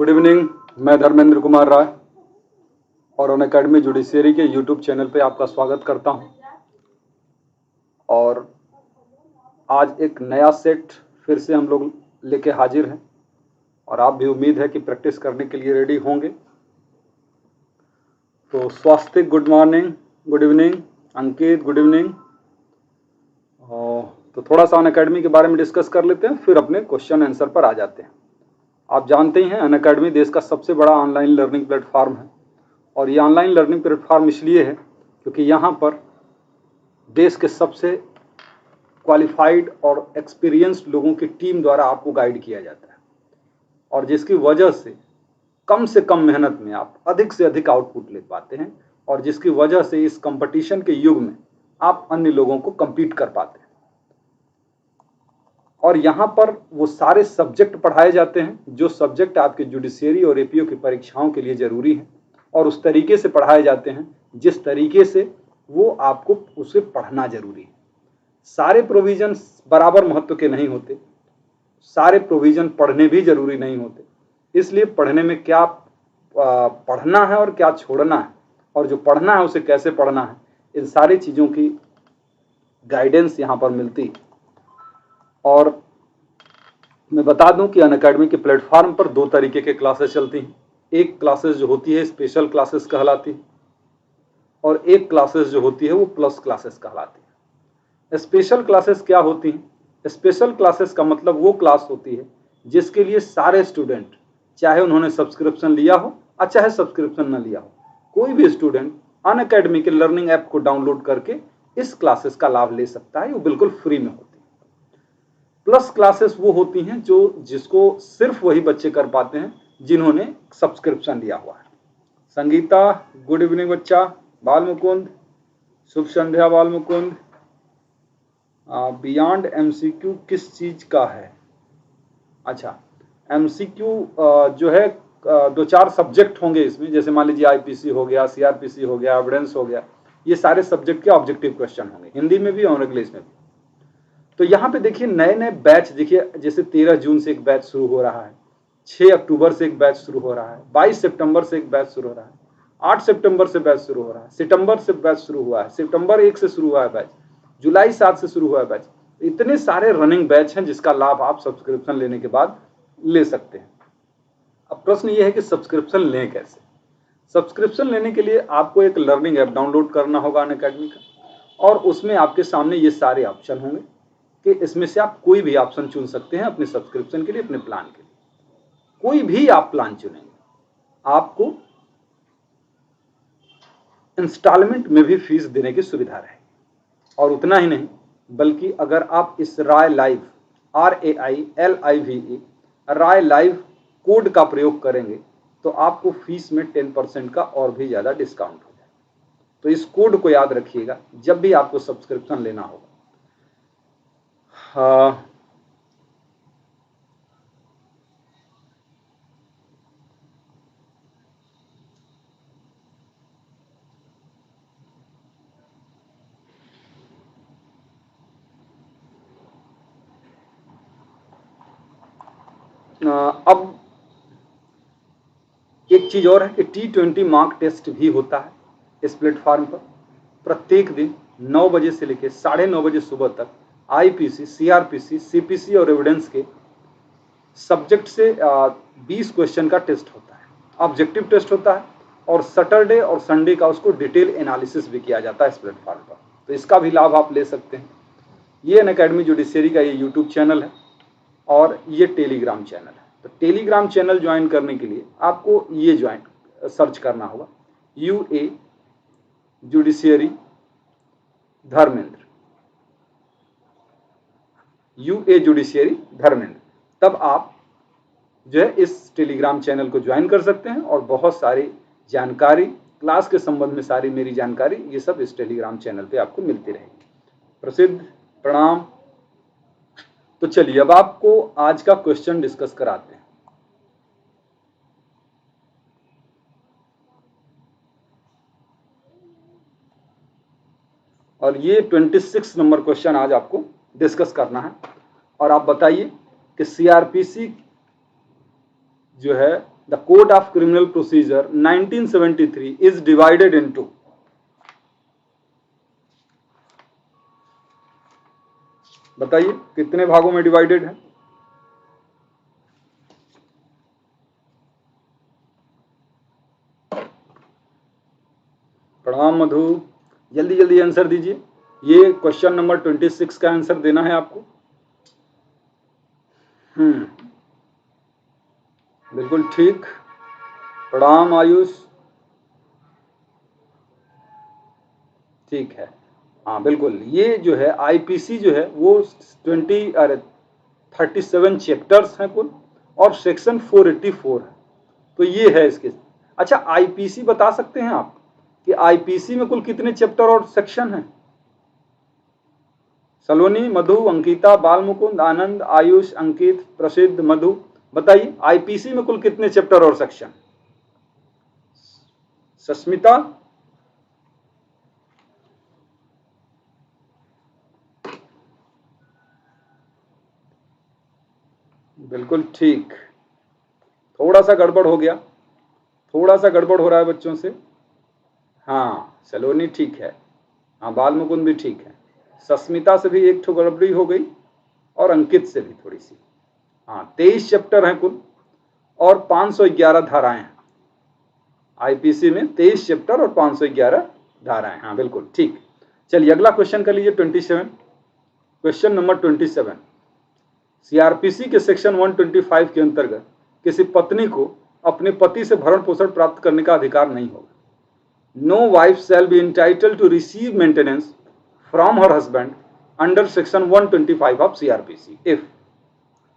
Good evening. मैं धर्मेंद्र कुमार राय और Unacademy judiciary के यूट्यूब चैनल पे आपका स्वागत करता हूं। और आज एक नया सेट फिर से हम लोग लेके हाजिर हैं और आप भी उम्मीद है कि प्रैक्टिस करने के लिए रेडी होंगे। तो स्वास्तिक गुड मॉर्निंग, गुड इवनिंग, अंकित गुड इवनिंग। तो थोड़ा सा अनअकैडमी के बारे में डिस्कस कर लेते हैं, फिर अपने क्वेश्चन आंसर पर आ जाते हैं। आप जानते ही हैं अनअकैडमी देश का सबसे बड़ा ऑनलाइन लर्निंग प्लेटफॉर्म है और ये ऑनलाइन लर्निंग प्लेटफॉर्म इसलिए है क्योंकि यहाँ पर देश के सबसे क्वालिफाइड और एक्सपीरियंस्ड लोगों की टीम द्वारा आपको गाइड किया जाता है और जिसकी वजह से कम मेहनत में आप अधिक से अधिक आउटपुट ले पाते हैं और जिसकी वजह से इस कंपटीशन के युग में आप अन्य लोगों को compete कर पाते हैं। और यहाँ पर वो सारे सब्जेक्ट पढ़ाए जाते हैं जो सब्जेक्ट आपके जुडिशियरी और एपीओ की परीक्षाओं के लिए जरूरी है और उस तरीके से पढ़ाए जाते हैं जिस तरीके से वो आपको उसे पढ़ना जरूरी है। सारे प्रोविजन बराबर महत्व के नहीं होते, सारे प्रोविजन पढ़ने भी जरूरी नहीं होते, इसलिए पढ़ने में क्या पढ़ना है और क्या छोड़ना है और जो पढ़ना है उसे कैसे पढ़ना है, इन सारी चीज़ों की गाइडेंस यहाँ पर मिलती है। और मैं बता दूं कि अनअकैडमी के प्लेटफॉर्म पर दो तरीके के क्लासेस चलती हैं। एक क्लासेस जो होती है स्पेशल क्लासेस कहलाती है और एक क्लासेस जो होती है वो प्लस क्लासेस कहलाती है। स्पेशल क्लासेस क्या होती हैं? स्पेशल क्लासेस का मतलब वो क्लास होती है जिसके लिए सारे स्टूडेंट, चाहे उन्होंने सब्सक्रिप्शन लिया हो और चाहे सब्सक्रिप्शन न लिया हो, कोई भी स्टूडेंट अनअकैडमी के लर्निंग ऐप को डाउनलोड करके इस क्लासेस का लाभ ले सकता है। वो बिल्कुल फ्री में होती है। प्लस क्लासेस वो होती हैं जिसको सिर्फ वही बच्चे कर पाते हैं जिन्होंने सब्सक्रिप्शन लिया हुआ है। संगीता गुड इवनिंग बच्चा। बाल मुकुंद शुभ संध्या। बाल मुकुंद बियॉन्ड एमसीक्यू किस चीज का है? अच्छा, एमसीक्यू जो है दो चार सब्जेक्ट होंगे इसमें, जैसे मान लीजिए आईपीसी हो गया, सीआरपीसी हो गया, एविडेंस हो गया, ये सारे सब्जेक्ट के ऑब्जेक्टिव क्वेश्चन होंगे, हिंदी में भी और इंग्लिश में भी। तो यहाँ पे देखिए नए नए बैच, देखिए जैसे 13 जून से एक बैच शुरू हो रहा है, 6 अक्टूबर से एक बैच शुरू हो रहा है, 22 सितंबर से एक बैच शुरू हो रहा है, 8 सितंबर से बैच शुरू हो रहा है, सितंबर से बैच शुरू हुआ है, सितंबर 1 से शुरू हुआ है बैच, जुलाई 7 से शुरू हुआ है बैच। इतने सारे रनिंग बैच हैं जिसका लाभ आप सब्सक्रिप्शन लेने के बाद ले सकते हैं। अब प्रश्न ये है कि सब्सक्रिप्शन लें कैसे? सब्सक्रिप्शन लेने के लिए आपको एक लर्निंग ऐप डाउनलोड करना होगा अनअकैडमी का और उसमें आपके सामने ये सारे ऑप्शन होंगे कि इसमें से आप कोई भी ऑप्शन चुन सकते हैं अपने सब्सक्रिप्शन के लिए, अपने प्लान के लिए। कोई भी आप प्लान चुनेंगे आपको इंस्टॉलमेंट में भी फीस देने की सुविधा रहेगी। और उतना ही नहीं, बल्कि अगर आप इस राय लाइव RAILIVE राय लाइव कोड का प्रयोग करेंगे तो आपको फीस में 10% का और भी ज़्यादा डिस्काउंट हो जाएगा। तो इस कोड को याद रखिएगा जब भी आपको सब्सक्रिप्शन लेना होगा। अब एक चीज और है कि T20 मॉक टेस्ट भी होता है इस प्लेटफॉर्म पर। प्रत्येक दिन 9 बजे से लेकर 9:30 बजे सुबह तक आईपीसी, सीआरपीसी, सीपीसी और एविडेंस के सब्जेक्ट से 20 क्वेश्चन का टेस्ट होता है, ऑब्जेक्टिव टेस्ट होता है और सैटरडे और संडे का उसको डिटेल एनालिसिस भी किया जाता है इस प्लेटफॉर्म पर। तो इसका भी लाभ आप ले सकते हैं। ये अनअकैडमी जुडिशियरी का ये यूट्यूब चैनल है और ये टेलीग्राम चैनल है। तो टेलीग्राम चैनल ज्वाइन करने के लिए आपको ये सर्च करना होगा UA judiciary Dharmendra, UA judiciary Dharmendra. तब आप जो है इस टेलीग्राम चैनल को ज्वाइन कर सकते हैं और बहुत सारी जानकारी, क्लास के संबंध में सारी मेरी जानकारी, ये सब इस टेलीग्राम चैनल पे आपको मिलती रहेगी। प्रसिद्ध प्रणाम। तो चलिए अब आपको आज का क्वेश्चन डिस्कस कराते हैं। और ये 26 नंबर क्वेश्चन आज आपको डिस्कस करना है। और आप बताइए कि सीआरपीसी जो है the code of criminal procedure 1973 is divided into, बताइए कितने भागों में डिवाइडेड है? प्रणाम मधु, जल्दी जल्दी आंसर दीजिए। ये क्वेश्चन नंबर 26 का आंसर देना है आपको। बिल्कुल ठीक, प्रणाम आयुष, ठीक है। हाँ बिल्कुल, ये जो है आईपीसी जो है वो 37 चैप्टर्स हैं कुल, और सेक्शन 484 है। तो ये है इसके। अच्छा, आईपीसी बता सकते हैं आप कि आईपीसी में कुल कितने चैप्टर और सेक्शन हैं? सलोनी, मधु, अंकिता, बालमुकुंद, आनंद, आयुष, अंकित, प्रसिद्ध, मधु, बताइए आईपीसी में कुल कितने चैप्टर और सेक्शन? सस्मिता, बिल्कुल ठीक। थोड़ा सा गड़बड़ हो गया, थोड़ा सा गड़बड़ हो रहा है बच्चों से। हाँ सलोनी ठीक है, हाँ बालमुकुंद भी ठीक है, सस्मिता से भी एक ठो गड़बड़ी हो गई, और अंकित से भी थोड़ी सी। हाँ 23 चैप्टर हैं कुल, और 511 धाराएं हैं। आईपीसी में 23 चैप्टर और 511 धाराएं। हाँ बिल्कुल ठीक। चलिए अगला क्वेश्चन कर लीजिए 27। क्वेश्चन नंबर 27, सीआरपीसी के सेक्शन 125 के अंतर्गत किसी पत्नी को अपने पति से भरण पोषण प्राप्त करने का अधिकार नहीं होगा। No wife shall be entitled to receive maintenance from her husband under section 125 of CrPC if,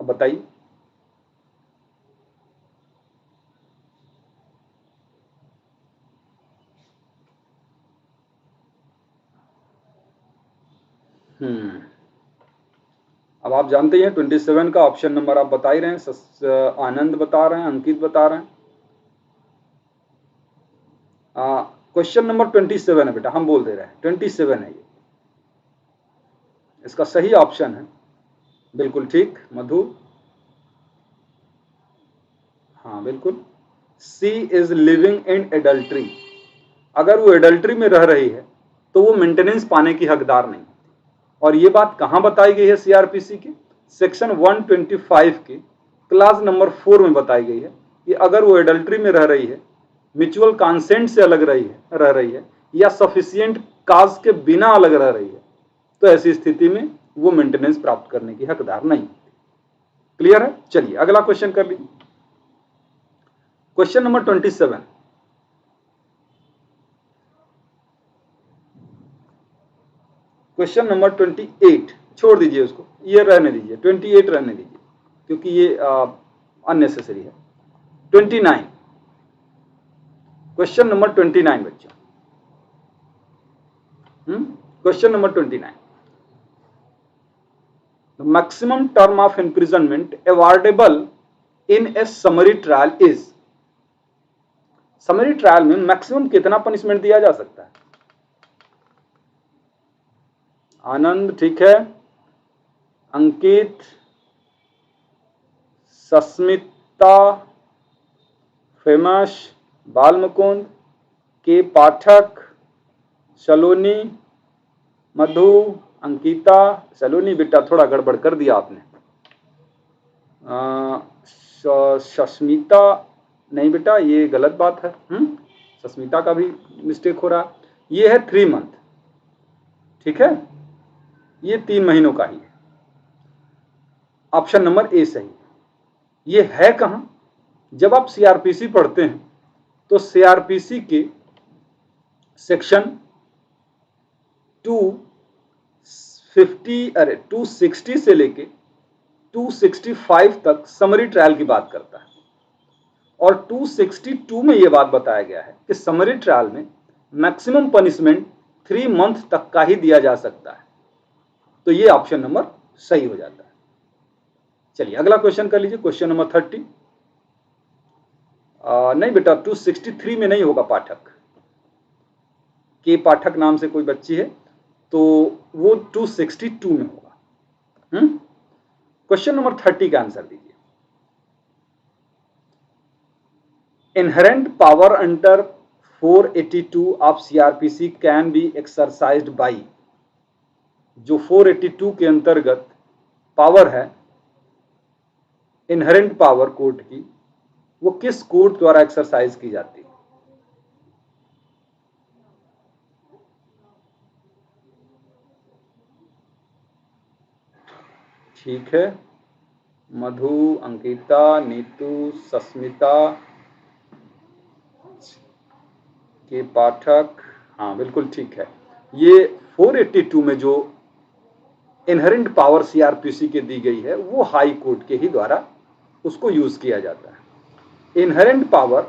अब बताइए। अब आप जानते हैं 27 का ऑप्शन नंबर आप बता ही रहे हैं, आनंद बता रहे हैं, अंकित बता रहे हैं। क्वेश्चन नंबर 27 है बेटा, हम बोल दे रहे हैं 27 है ये, इसका सही ऑप्शन है। बिल्कुल ठीक मधु, हाँ बिल्कुल, सी इज लिविंग इन एडल्ट्री। अगर वो एडल्ट्री में रह रही है तो वो मेंटेनेंस पाने की हकदार नहीं। और ये बात कहाँ बताई गई है सीआरपीसी के सेक्शन 125 के क्लास नंबर 4 में बताई गई है कि अगर वो एडल्ट्री में रह रही है, म्यूचुअल कंसेंट से अलग रह रही है, या सफिशिएंट काज के बिना अलग रह रही है, तो ऐसी स्थिति में वो मेंटेनेंस प्राप्त करने की हकदार नहीं। क्लियर है? चलिए अगला क्वेश्चन कर लीजिए। क्वेश्चन नंबर 27, क्वेश्चन नंबर 28 छोड़ दीजिए उसको, ये रहने दीजिए, 28 रहने दीजिए क्योंकि ये अननेसेसरी है। 29, क्वेश्चन नंबर 29 बच्चों, question number 29, the maximum term of imprisonment awardable in a summary trial is, summary trial में मैक्सिमम कितना पनिशमेंट दिया जा सकता है? आनंद ठीक है, अंकित, सस्मिता, फेमस, बालमुकुंद, के पाठक, सलोनी, मधु, अंकिता। सलोनी बेटा थोड़ा गड़बड़ कर दिया आपने। सस्मिता नहीं बेटा, ये गलत बात है। सस्मिता का भी मिस्टेक हो रहा। ये है 3 मंथ, ठीक है, ये 3 महीनों का ही है। ऑप्शन नंबर ए सही। ये है कहां? जब आप सीआरपीसी पढ़ते हैं तो सीआरपीसी के सेक्शन 260 से लेके 265 तक समरी ट्रायल की बात करता है, और 262 में यह बात बताया गया है कि समरी ट्रायल में मैक्सिमम पनिशमेंट 3 मंथ तक का ही दिया जा सकता है। तो ये ऑप्शन नंबर सही हो जाता है। चलिए अगला क्वेश्चन कर लीजिए, क्वेश्चन नंबर 30। नहीं बेटा 263 में नहीं होगा, पाठक के पाठक नाम से कोई बच्ची है तो वो 262 में होगा। क्वेश्चन नंबर 30 का आंसर दीजिए। Inherent power under 482 of CrPC can be exercised by, जो 482 के अंतर्गत पावर है इनहेरेंट पावर कोर्ट की, वो किस कोर्ट द्वारा एक्सरसाइज की जाती है? ठीक है, मधु, अंकिता, नीतू, सस्मिता के पाठक, हाँ बिल्कुल ठीक है। ये 482 में जो इनहेरेंट पावर सीआरपीसी के दी गई है वो हाई कोर्ट के ही द्वारा उसको यूज किया जाता है। इनहेरेंट पावर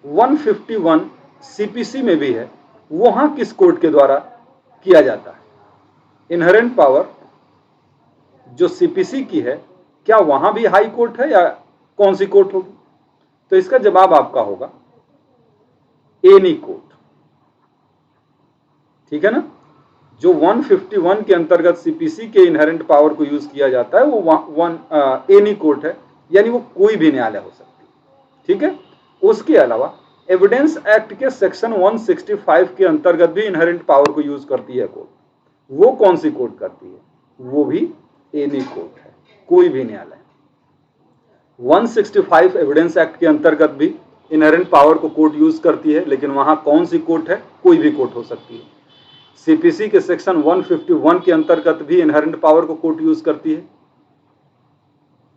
151 सीपीसी में भी है, वहां किस कोर्ट के द्वारा किया जाता है? इनहेरेंट पावर जो सीपीसी की है, क्या वहां भी हाई कोर्ट है या कौन सी कोर्ट होगी? तो इसका जवाब आपका होगा एनी कोर्ट। ठीक है ना? जो 151 के अंतर्गत सीपीसी के इनहेरेंट पावर को यूज किया जाता है वो एनी कोर्ट है, यानी वो कोई भी न्यायालय हो सकती है। ठीक है, उसके अलावा एविडेंस एक्ट के सेक्शन 165 के अंतर्गत भी इनहेरेंट पावर को यूज करती है कोर्ट। वो कौन सी कोर्ट करती है? वो भी एनी कोर्ट है, कोई भी न्यायालय। 165 एविडेंस एक्ट के अंतर्गत भी इनहेरेंट पावर को कोर्ट यूज करती है, लेकिन वहां कौन सी कोर्ट है? कोई भी कोर्ट हो सकती है। सीपीसी के सेक्शन 151 के अंतर्गत भी इनहेरेंट पावर को कोर्ट यूज करती है,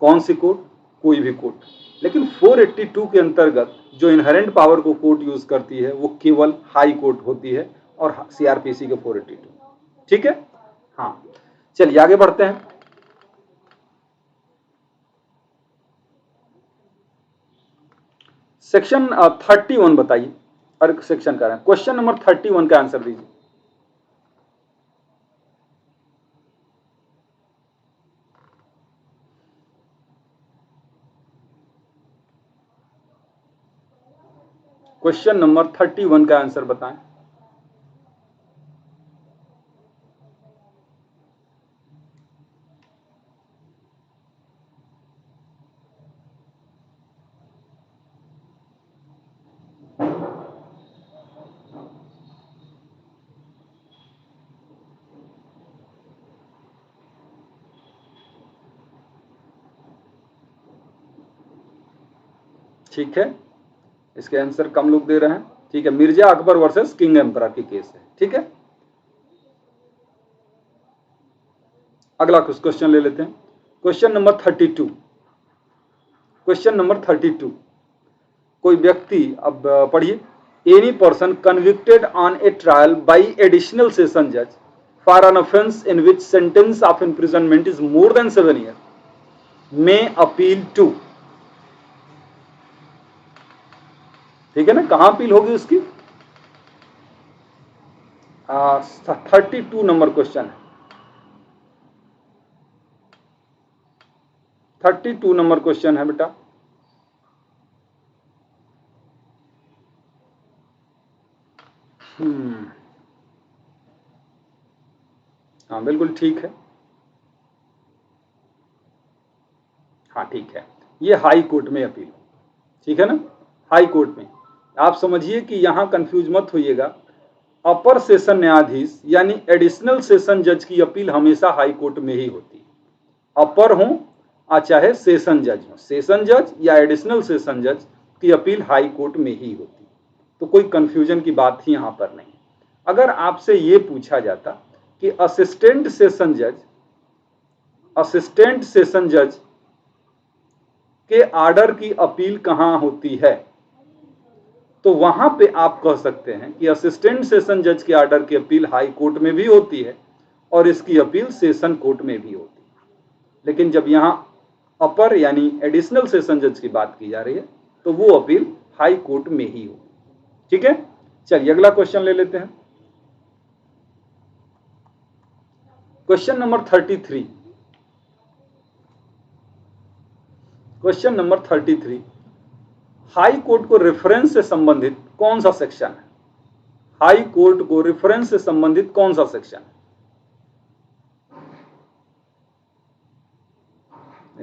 कौन सी कोर्ट? कोई भी कोर्ट। लेकिन 482 के अंतर्गत जो इनहेरेंट पावर को कोर्ट यूज करती है वो केवल हाई कोर्ट होती है और सीआरपीसी के 482। ठीक है, हाँ चलिए आगे बढ़ते हैं। सेक्शन 31 बताइए, और सेक्शन का क्वेश्चन नंबर 31 का आंसर दीजिए। क्वेश्चन नंबर 31 का आंसर बताएं। ठीक है, इसके आंसर कम लोग दे रहे हैं। ठीक है, Mirza Akbar versus king emperor की केस है। ठीक है, अगला क्वेश्चन ले लेते हैं। Question number 32। क्वेश्चन नंबर 32, कोई व्यक्ति, अब पढ़िए, any person convicted on a trial by additional session जज for an offence in which sentence of imprisonment is more than 7 year may appeal to. ठीक है ना, कहां अपील होगी उसकी? 32 नंबर क्वेश्चन है, 32 नंबर क्वेश्चन है बेटा। हाँ बिल्कुल ठीक है, हाँ ठीक है, ये हाई कोर्ट में अपील। ठीक है ना, हाई कोर्ट में। आप समझिए कि यहां कंफ्यूज मत होइएगा, अपर सेशन न्यायाधीश यानी एडिशनल सेशन जज की अपील हमेशा हाई कोर्ट में ही होती है। अपर हो चाहे सेशन जज हो, सेशन जज या एडिशनल सेशन जज की अपील हाई कोर्ट में ही होती है। तो कोई कंफ्यूजन की बात ही यहां पर नहीं। अगर आपसे ये पूछा जाता कि असिस्टेंट सेशन जज के आर्डर की अपील कहां होती है, तो वहां पे आप कह सकते हैं कि असिस्टेंट सेशन जज के आर्डर की अपील हाई कोर्ट में भी होती है और इसकी अपील सेशन कोर्ट में भी होती है। लेकिन जब यहां अपर यानी एडिशनल सेशन जज की बात की जा रही है तो वो अपील हाई कोर्ट में ही होगी। ठीक है, चलिए अगला क्वेश्चन ले लेते हैं। Question number 33। Question number 33, high court को रेफरेंस से संबंधित कौन सा सेक्शन है? हाई कोर्ट को रेफरेंस से संबंधित कौन सा सेक्शन है?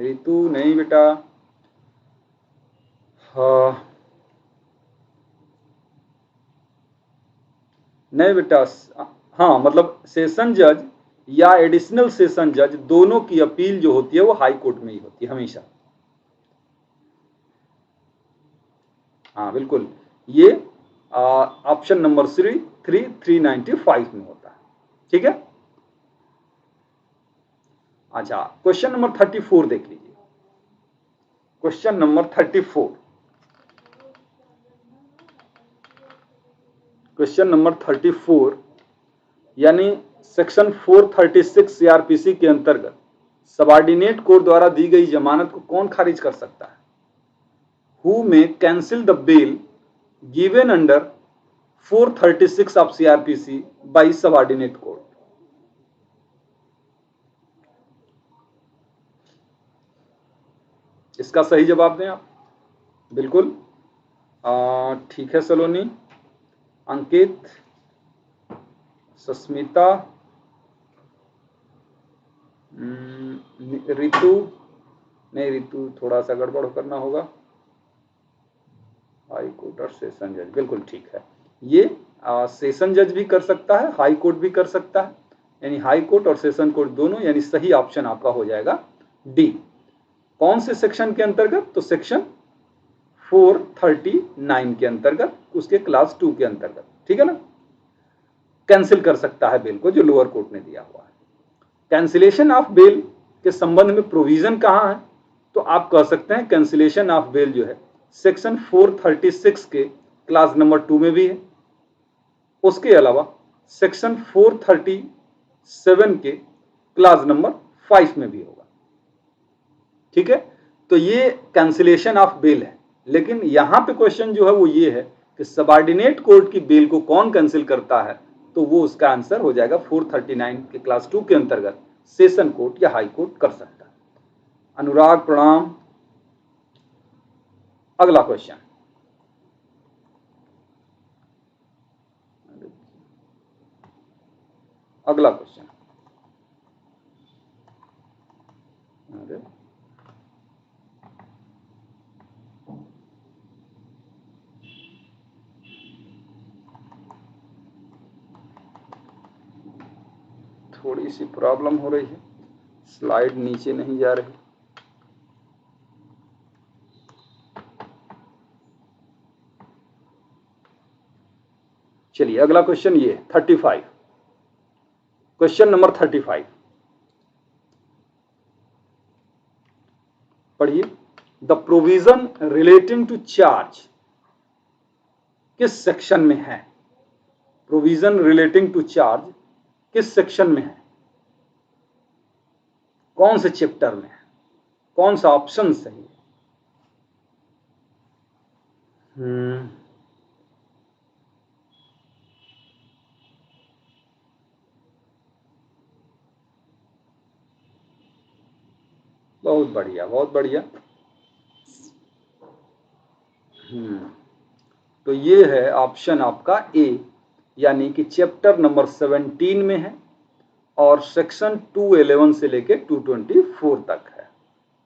ऋतु नहीं बेटा, हाँ नहीं बेटा, हाँ मतलब सेशन जज या एडिशनल सेशन जज दोनों की अपील जो होती है वो हाई कोर्ट में ही होती है हमेशा। हाँ बिल्कुल, ये ऑप्शन नंबर 395 में होता है। ठीक है। अच्छा, क्वेश्चन नंबर 34 देख लीजिए। क्वेश्चन नंबर 34, क्वेश्चन नंबर 34 यानी सेक्शन 436 सीआरपीसी के अंतर्गत सबऑर्डिनेट कोर्ट द्वारा दी गई जमानत को कौन खारिज कर सकता है? Who may cancel the bail given under 436 of CrPC by subordinate court? इसका सही जवाब दें आप। बिल्कुल, ठीक है सलोनी, अंकित, सस्मिता, रितु, नहीं रितु थोड़ा सा गड़बड़ करना होगा, हाई कोर्ट और सेशन जज, बिल्कुल ठीक है। ये सेशन जज भी कर सकता है, हाई कोर्ट भी कर सकता है, यानी हाई कोर्ट और सेशन कोर्ट दोनों, यानी सही ऑप्शन आपका हो जाएगा डी। कौन से सेक्शन के अंतर्गत? तो सेक्शन 439 के अंतर्गत, उसके क्लास 2 के अंतर्गत। ठीक है ना, कैंसिल कर सकता है बेल को जो लोअर कोर्ट ने दिया हुआ है। कैंसिलेशन ऑफ बेल के संबंध में प्रोविजन कहाँ है? तो आप कह सकते हैं कैंसिलेशन ऑफ बेल जो है सेक्शन 436 के क्लास नंबर 2 में भी है, उसके अलावा सेक्शन 437 के क्लास नंबर 5 में भी होगा। ठीक है, तो ये कैंसिलेशन ऑफ बेल है। लेकिन यहां पे क्वेश्चन जो है वो ये है कि सबऑर्डिनेट कोर्ट की बेल को कौन कैंसिल करता है? तो वो उसका आंसर हो जाएगा 439 के क्लास 2 के अंतर्गत सेशन कोर्ट या हाई कोर्ट कर सकता है। अनुराग प्रणाम। अगला क्वेश्चन, अगला क्वेश्चन, अरे थोड़ी सी प्रॉब्लम हो रही है, स्लाइड नीचे नहीं जा रही। चलिए अगला क्वेश्चन ये 35, क्वेश्चन नंबर 35 पढ़िए। The provision relating to charge किस सेक्शन में है? प्रोविजन रिलेटिंग टू चार्ज किस सेक्शन में है? कौन से चैप्टर में है? कौन सा ऑप्शन सही है? बहुत बढ़िया, बहुत बढ़िया। तो ये है ऑप्शन आपका ए, यानी कि चैप्टर नंबर 17 में है और सेक्शन 211 से लेके 224 तक है।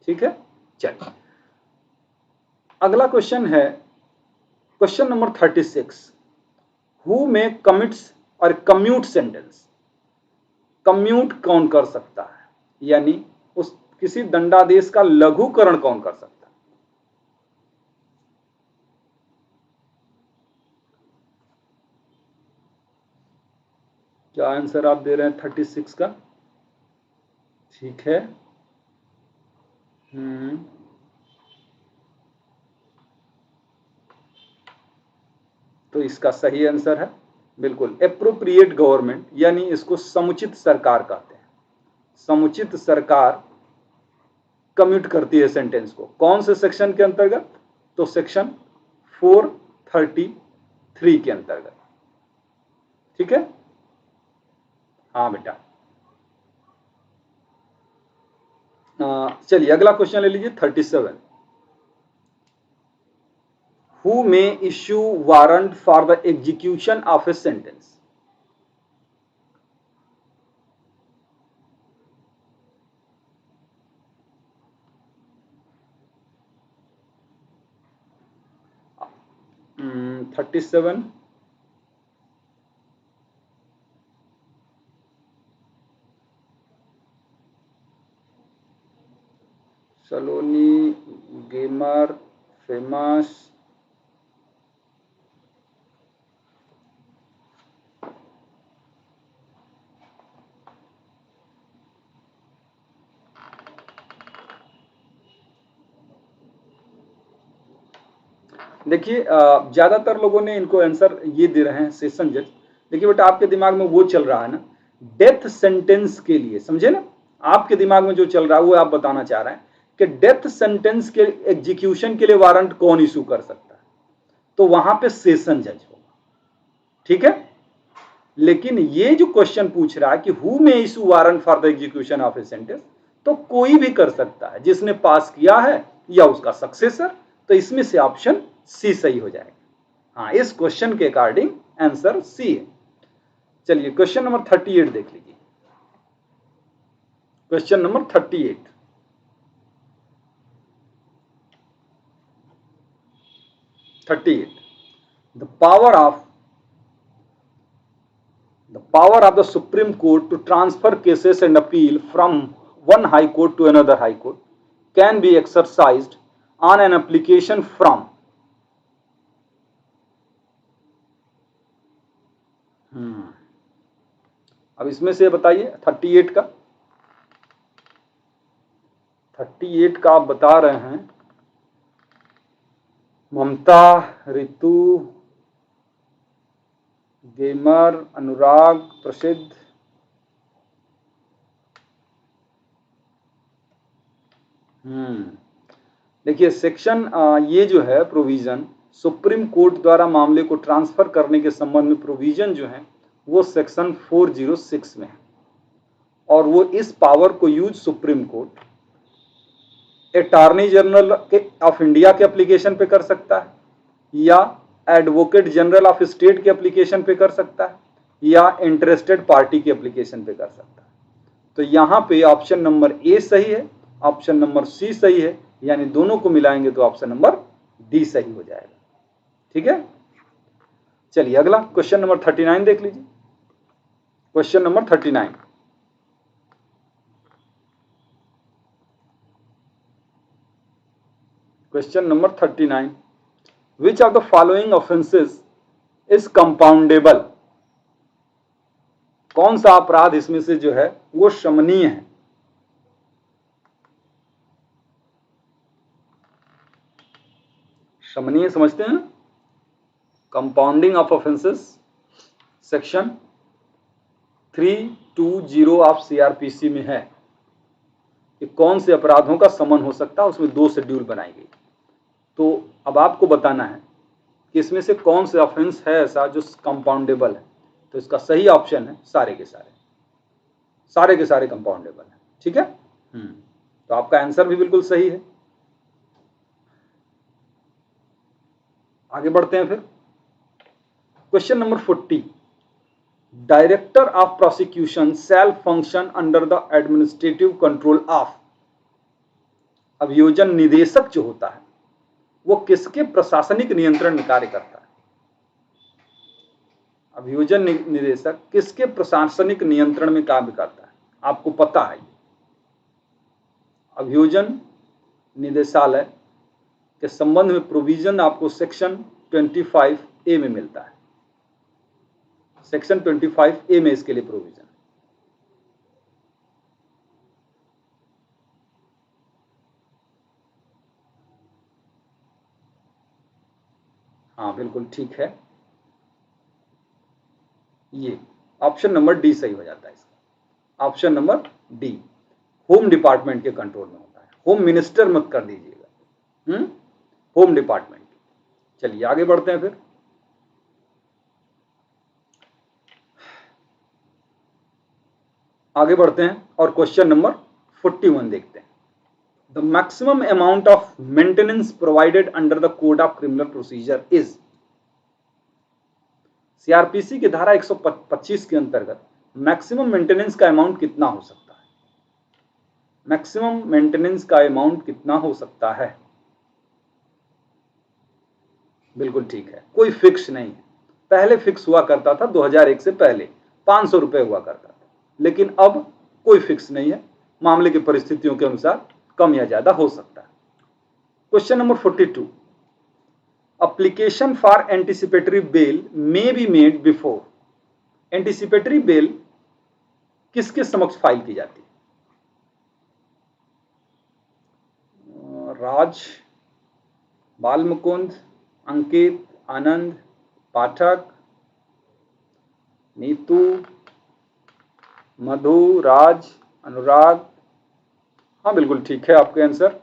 ठीक है, चलिए अगला क्वेश्चन है क्वेश्चन नंबर 36। हु में कमिट्स और कम्यूट सेंटेंस? कम्यूट कौन कर सकता है, यानी उस किसी दंडादेश का लघुकरण कौन कर सकता है? क्या आंसर आप दे रहे हैं 36 का? ठीक है, तो इसका सही आंसर है बिल्कुल एप्रोप्रिएट गवर्नमेंट, यानी इसको समुचित सरकार कहते हैं। समुचित सरकार कम्यूट करती है सेंटेंस को। कौन से सेक्शन के अंतर्गत? तो सेक्शन 433 के अंतर्गत। ठीक है, हाँ बेटा। चलिए अगला क्वेश्चन ले लीजिए 37। Who may issue warrant for the execution of a sentence? Hmm, 37, Saloni gamer famous देखिए ज्यादातर लोगों ने इनको आंसर ये दे रहे हैं सेशन जज। देखिए बेटा आपके दिमाग में वो चल रहा है ना डेथ सेंटेंस के लिए, समझे ना, आपके दिमाग में जो चल रहा है वो आप बताना चाह रहे हैं कि डेथ सेंटेंस के एग्जीक्यूशन के लिए वारंट कौन इशू कर सकता है, तो वहां पे सेशन जज होगा, ठीक है। लेकिन ये जो क्वेश्चन पूछ रहा है कि who may issue warrant for the execution of a sentence, तो कोई भी कर सकता है जिसने पास किया है या उसका सक्सेसर, तो इसमें से ऑप्शन सी सही हो जाएगा। हाँ, इस क्वेश्चन के अकॉर्डिंग आंसर सी है। चलिए क्वेश्चन नंबर 38 देख लीजिए। Question number 38, the power of the Supreme Court to transfer cases and appeal from one high court to another high court can be exercised on an application from अब इसमें से बताइए 38 का आप बता रहे हैं ममता, ऋतु, गेमर, अनुराग, प्रसिद्ध, देखिए सेक्शन ये जो है प्रोविजन सुप्रीम कोर्ट द्वारा मामले को ट्रांसफर करने के संबंध में प्रोविजन जो है वो सेक्शन 406 में है, और वो इस पावर को use supreme court attorney general of India के एप्लीकेशन पे कर सकता है, या एडवोकेट जनरल ऑफ स्टेट के एप्लीकेशन पे कर सकता है, या इंटरेस्टेड पार्टी के एप्लीकेशन पे कर सकता है। तो यहाँ पे ऑप्शन नंबर ए सही है, ऑप्शन नंबर सी सही है, यानी दोनों को मिलाएंगे तो ऑप्शन नंबर डी सही हो जाएगा, ठीक है। चलिए अगला क्वेश्चन नंबर 39 देख लीजिए। Question number 39, question number 39, which of the following offences is compoundable, कौन सा अपराध इसमें से जो है वो शमनीय है। शमनीय समझते हैं, compounding of offences section 320 of CrPC में है कि कौन से अपराधों का समन हो सकता है, उसमें 2 शेड्यूल बनाई गई। तो अब आपको बताना है कि इसमें से कौन से ऑफेंस है ऐसा जो कंपाउंडेबल है। तो इसका सही ऑप्शन है सारे के सारे कंपाउंडेबल है, ठीक है। तो आपका आंसर भी बिल्कुल सही है। आगे बढ़ते हैं फिर question number 40, director of prosecution shall function under the administrative control of, अभियोजन निदेशक जो होता है वो किसके प्रशासनिक नियंत्रण में कार्य करता है। अभियोजन निदेशक किसके प्रशासनिक नियंत्रण में कार्य करता है, आपको पता है। अभियोजन निदेशालय के संबंध में प्रोविजन आपको सेक्शन 25A में मिलता है। सेक्शन 25A में इसके लिए प्रोविजन। हाँ बिल्कुल ठीक है, ये ऑप्शन नंबर डी सही हो जाता है इसका। Option number D home department के कंट्रोल में होता है, होम मिनिस्टर मत कर दीजिएगा, होम डिपार्टमेंट। चलिए आगे बढ़ते हैं फिर आगे बढ़ते हैं और क्वेश्चन नंबर 41 देखते हैं। The maximum amount of maintenance provided under the code of criminal procedure is, CrPC की धारा 125 के अंतर्गत मैक्सिमम मेंटेनेंस का अमाउंट कितना हो सकता है। मैक्सिमम मेंटेनेंस का अमाउंट कितना हो सकता है, बिल्कुल ठीक है, कोई फिक्स नहीं है। पहले फिक्स हुआ करता था 2001 से पहले 500 रुपए हुआ करता था, लेकिन अब कोई फिक्स नहीं है, मामले की परिस्थितियों के अनुसार कम या ज्यादा हो सकता है। Question number 42, application for anticipatory bail may be made before। Anticipatory bail किसके समक्ष फाइल की जाती है? राज, बालमुकुंद, अंकित, आनंद, पाठक, नीतू, मधु, राज, अनुराग। हाँ बिल्कुल ठीक है आपके आंसर,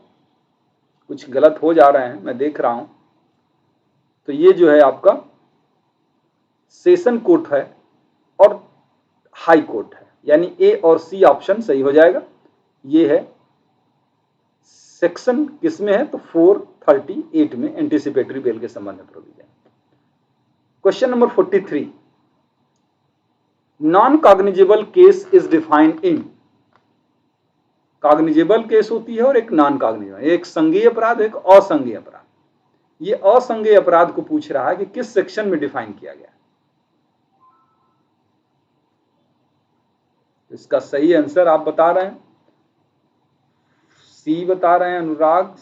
कुछ गलत हो जा रहे हैं मैं देख रहा हूं। तो ये जो है आपका सेशन कोर्ट है और हाई कोर्ट है, यानी ए और सी ऑप्शन सही हो जाएगा। ये है सेक्शन किसमें है? तो 438 में एंटीसिपेटरी बेल के संबंध में provision. Question number 43, non cognizable case is defined in. Cognizable case होती है और एक नॉन कॉग्निजेबल, एक संज्ञेय अपराध, एक असंज्ञेय अपराध। ये असंज्ञेय अपराध को पूछ रहा है कि किस सेक्शन में डिफाइन किया गया। इसका सही आंसर आप बता रहे हैं, सी बता रहे हैं अनुराग।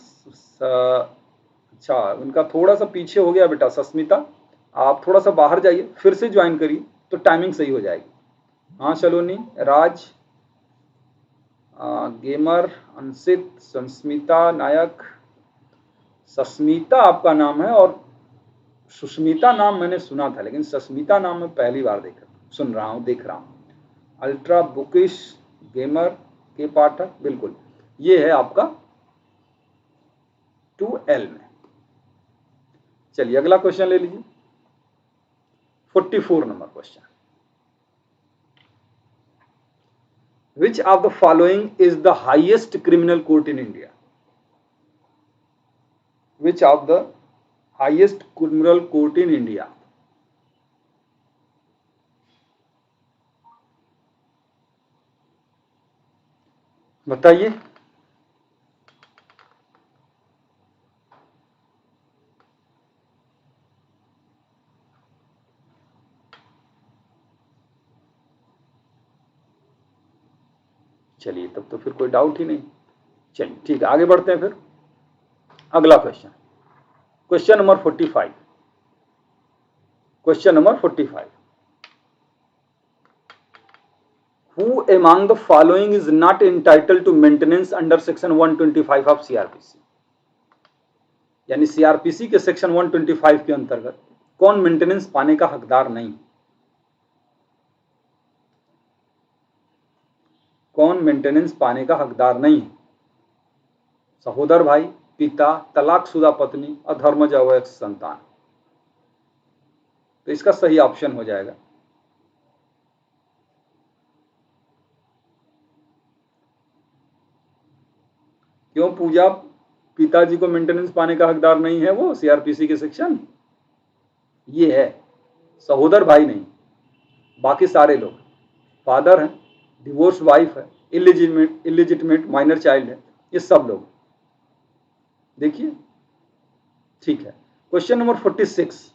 अच्छा उनका थोड़ा सा पीछे हो गया बेटा सस्मिता, आप थोड़ा सा बाहर जाइए फिर से ज्वाइन करिए तो टाइमिंग सही हो जाएगी। हाँ सलोनी, राज, गेमर, अंशित, संस्मिता नायक, सस्मिता आपका नाम है और सुष्मिता नाम मैंने सुना था लेकिन सस्मिता नाम मैं पहली बार सुन रहा हूँ, देख रहा हूँ। अल्ट्रा बुकिश, गेमर के पाठक, बिल्कुल ये है आपका 2L में। चलिए अगला क्वेश्चन ले लीजिए, 44 number question. Which of the following is the highest criminal court in India? Which of the highest criminal court in India? बताइए। चलिए तब तो फिर कोई डाउट ही नहीं। चलिए ठीक है आगे बढ़ते हैं फिर। अगला question, question number 45। Question number 45, Who among the following is not entitled to maintenance under section 125 of CRPC? यानी CRPC के सेक्शन 125 के अंतर्गत कौन मेंटेनेंस पाने का हकदार नहीं? कौन मेंटेनेंस पाने का हकदार नहीं है? सहोदर भाई, पिता, तलाकशुदा पत्नी, अधर्मज अवैध संतान। तो इसका सही ऑप्शन हो जाएगा क्यों पूजा, पिताजी को मेंटेनेंस पाने का हकदार नहीं है वो सीआरपीसी के सेक्शन? ये है सहोदर भाई नहीं, बाकी सारे लोग, फादर हैं, डिवोर्स वाइफ है, इलिजिटमेट माइनर चाइल्ड है, ये सब लोग। देखिए ठीक है। Question number 46,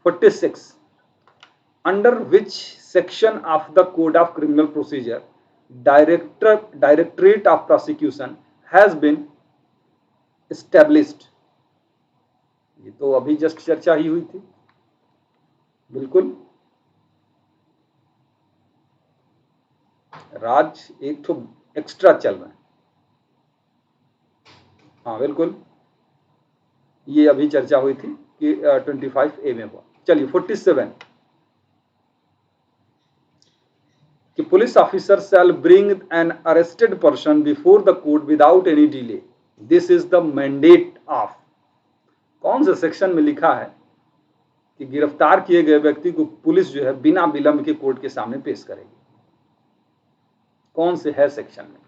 46, under which section of the code of criminal procedure directorate of prosecution has been established? ये तो अभी जस्ट चर्चा ही हुई थी। बिल्कुल राज, एक तो एक्स्ट्रा चल रहा है। हाँ बिल्कुल ये अभी चर्चा हुई थी कि 25A में हुआ। चलिए 47, कि police officer shall bring an arrested person before the court without any delay, this is the mandate of. कौन से सेक्शन में लिखा है कि गिरफ्तार किए गए व्यक्ति को पुलिस जो है बिना विलंब के कोर्ट के सामने पेश करेगी? कौन से है सेक्शन में?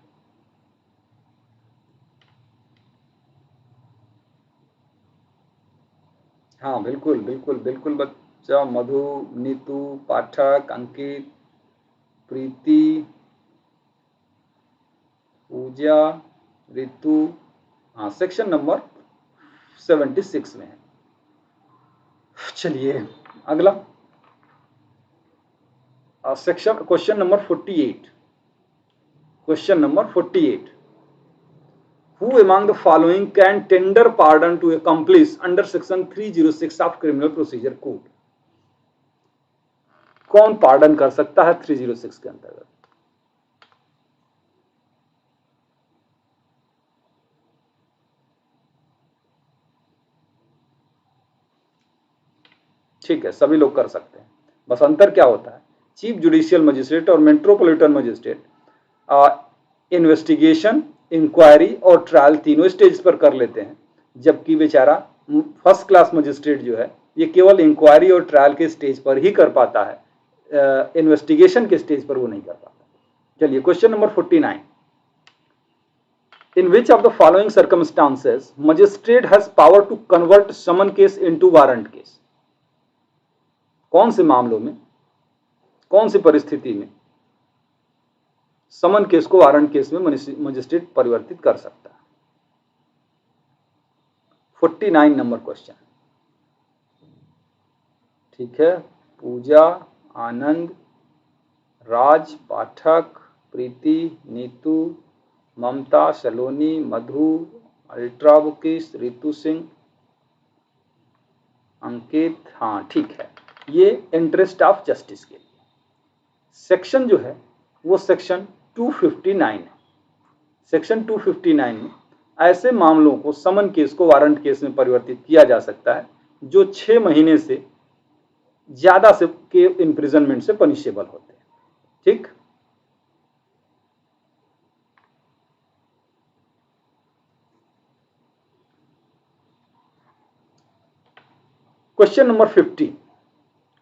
हाँ बिल्कुल बिल्कुल बिल्कुल बच्चा, मधु, नीतू, पाठक, अंकित, प्रीति, पूजा, ऋतु। हाँ सेक्शन नंबर 76 में है। चलिए अगला section, question number 48, question number 48, Who among the following can tender pardon to accomplice under section 306 of criminal procedure code? कौन पार्डन कर सकता है 306 के अंतर्गत? ठीक है, सभी लोग कर सकते हैं, बस अंतर क्या होता है, चीफ जुडिशियल मजिस्ट्रेट और मेट्रोपॉलिटन मजिस्ट्रेट इन्वेस्टिगेशन, इंक्वायरी और ट्रायल तीनों स्टेज पर कर लेते हैं, जबकि बेचारा फर्स्ट क्लास मजिस्ट्रेट जो है ये केवल इंक्वायरी और ट्रायल के स्टेज पर ही कर पाता है, इन्वेस्टिगेशन के स्टेज पर वो नहीं कर पाता। चलिए question number 49, in which of the following circumstances magistrate has power to convert summon case into warrant case? कौन से मामलों में, कौन सी परिस्थिति में समन केस को वारंट केस में मजिस्ट्रेट परिवर्तित कर सकता है? 49 नंबर क्वेश्चन। ठीक है, पूजा, आनंद, राज, पाठक, प्रीति, नीतू, ममता, सलोनी, मधु, अल्ट्रा बुकिस, रितु सिंह, अंकित। हाँ ठीक है, ये इंटरेस्ट ऑफ जस्टिस के लिए सेक्शन जो है वो सेक्शन 259 है। सेक्शन 259 में ऐसे मामलों को समन केस को वारंट केस में परिवर्तित किया जा सकता है जो 6 महीने से ज्यादा से के इम्प्रिजनमेंट से पनिशेबल होते हैं। ठीक, question number 50,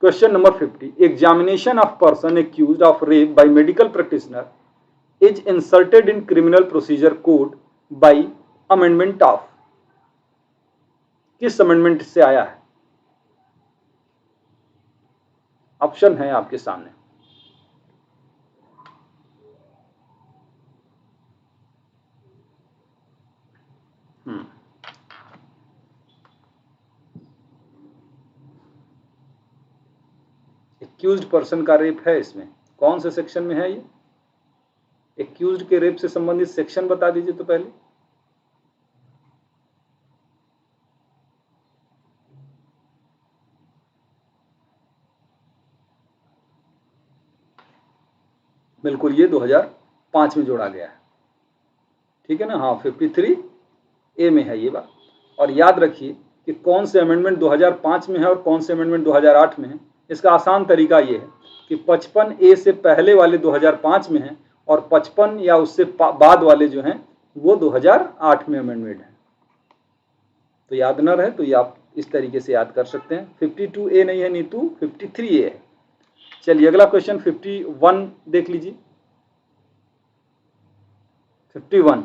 question number 50, examination of person accused of rape by medical practitioner is inserted in criminal procedure code by amendment of, किस अमेंडमेंट से आया है? ऑप्शन है आपके सामने। एक्यूज्ड पर्सन का रेप है, इसमें कौन से सेक्शन में है ये? एक्यूज्ड के रेप से संबंधित सेक्शन बता दीजिए तो पहले। बिल्कुल, ये 2005 में जोड़ा गया है। ठीक है ना, हाँ 53A में है ये बात। और याद रखिए कि कौन से अमेंडमेंट 2005 में है और कौन से अमेंडमेंट 2008 में है। इसका आसान तरीका ये है कि 55A से पहले वाले 2005 में है और 55 या उससे बाद वाले जो हैं वो 2008 में अमेंडमेंट है। तो याद न रहे तो ये आप इस तरीके से याद कर सकते हैं। 52A नहीं है नीतू, 53A है। चलिए अगला क्वेश्चन 51 देख लीजिए। 51,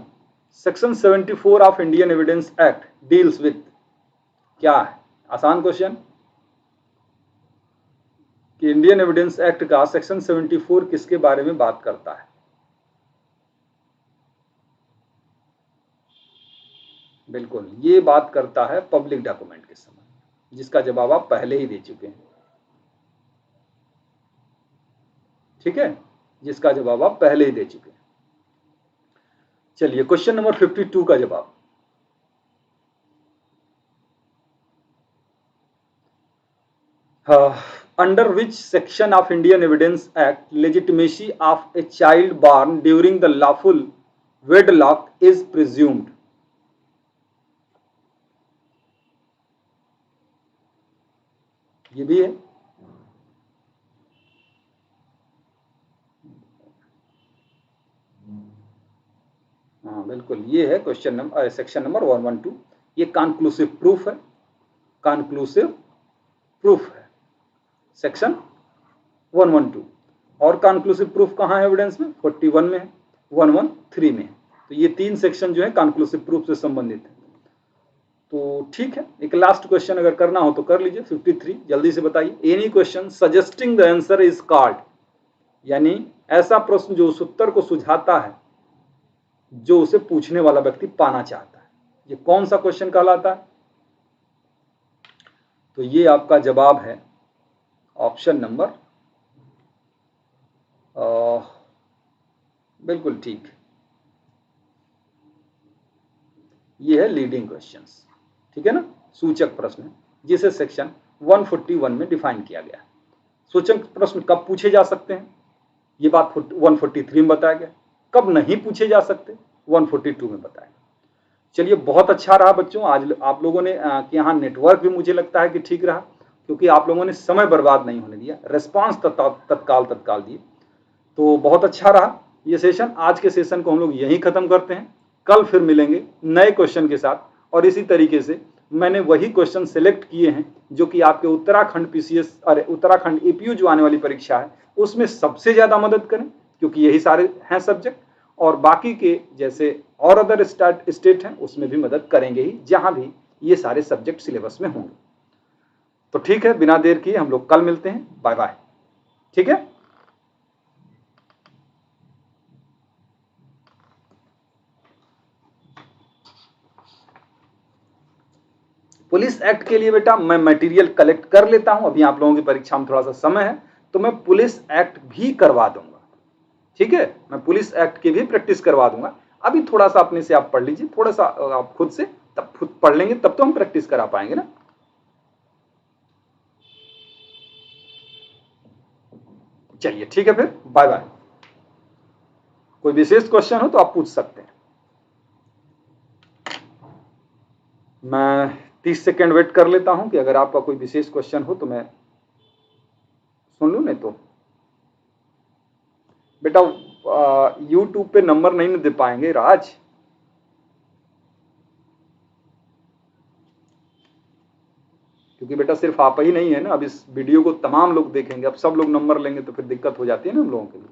section 74 of Indian evidence act deals with, क्या है? आसान क्वेश्चन कि इंडियन एविडेंस एक्ट का सेक्शन 74 किसके बारे में बात करता है? बिल्कुल, ये बात करता है पब्लिक डॉक्यूमेंट के संबंध में, जिसका जवाब आप पहले ही दे चुके हैं। ठीक है, जिसका जवाब आप पहले ही दे चुके हैं। चलिए क्वेश्चन नंबर 52 का जवाब, under which section of Indian evidence act legitimacy of a child born during the lawful wedlock is presumed? ये भी है। हाँ बिल्कुल, ये है क्वेश्चन नंबर सेक्शन नंबर 112। ये कॉन्क्लूसिव प्रूफ है, कॉन्क्लूसिव प्रूफ है सेक्शन 112। और कॉन्क्लूसिव प्रूफ कहाँ है एविडेंस में? 41 में है, 113 में है। तो ये 3 सेक्शन जो है कॉन्क्लूसिव प्रूफ से संबंधित है। तो ठीक है, एक लास्ट क्वेश्चन अगर करना हो तो कर लीजिए। 53 जल्दी से बताइए। Any question suggesting the answer is called, यानी ऐसा प्रश्न जो उस उत्तर को सुझाता है जो उसे पूछने वाला व्यक्ति पाना चाहता है, ये कौन सा क्वेश्चन कहलाता है? तो ये आपका जवाब है ऑप्शन नंबर बिल्कुल ठीक। ये है लीडिंग क्वेश्चंस, ठीक है ना, सूचक प्रश्न, जिसे सेक्शन 141 में डिफाइन किया गया है। सूचक प्रश्न कब पूछे जा सकते हैं, ये बात 143 में बताया गया। कब नहीं पूछे जा सकते, 142 में बताया। चलिए, बहुत अच्छा रहा बच्चों, आज आप लोगों ने कि यहाँ नेटवर्क भी मुझे लगता है कि ठीक रहा, क्योंकि आप लोगों ने समय बर्बाद नहीं होने दिया, रिस्पांस तत्काल दिए, तो बहुत अच्छा रहा ये सेशन। आज के सेशन को हम लोग यहीं खत्म करते हैं, कल फिर मिलेंगे नए क्वेश्चन के साथ। और इसी तरीके से मैंने वही क्वेश्चन सेलेक्ट किए हैं जो कि आपके उत्तराखंड पीसीएस, अरे उत्तराखंड एपीयू जो आने वाली परीक्षा है उसमें सबसे ज्यादा मदद करें, क्योंकि यही सारे हैं सब्जेक्ट, और बाकी के जैसे और अदर स्टेट हैं उसमें भी मदद करेंगे ही, जहां भी ये सारे सब्जेक्ट सिलेबस में होंगे। तो ठीक है, बिना देर किए हम लोग कल मिलते हैं, बाय बाय, ठीक है। पुलिस एक्ट के लिए बेटा मैं मटेरियल कलेक्ट कर लेता हूं, अभी आप लोगों की परीक्षा में थोड़ा सा समय है, तो मैं पुलिस एक्ट भी करवा दूंगा, ठीक है। मैं पुलिस एक्ट की भी प्रैक्टिस करवा दूंगा। अभी थोड़ा सा अपने से आप पढ़ लीजिए, थोड़ा सा आप खुद से, तब खुद पढ़ लेंगे तब तो हम प्रैक्टिस करा पाएंगे ना। चलिए ठीक है, फिर बाय बाय। कोई विशेष क्वेश्चन हो तो आप पूछ सकते हैं। मैं 30 सेकेंड वेट कर लेता हूं कि अगर आपका कोई विशेष क्वेश्चन हो तो मैं सुन लूं, नहीं तो बेटा यूट्यूब पे नंबर नहीं दे पाएंगे राज, क्योंकि बेटा सिर्फ आप ही नहीं है ना, अब इस वीडियो को तमाम लोग देखेंगे, अब सब लोग नंबर लेंगे तो फिर दिक्कत हो जाती है ना हम लोगों के लिए।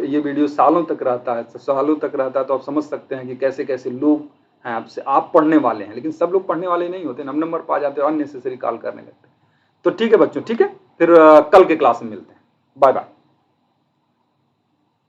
ये वीडियो सालों तक रहता है, सालों तक रहता है, तो आप समझ सकते हैं कि कैसे कैसे लोग हैं आपसे, आप पढ़ने वाले हैं, लेकिन सब लोग पढ़ने वाले नहीं होते, नंबर पा जाते हैं, अननेसेसरी कॉल करने लगते हैं। तो ठीक है बच्चों, ठीक है, फिर कल के क्लास में मिलते हैं, बाय बाय।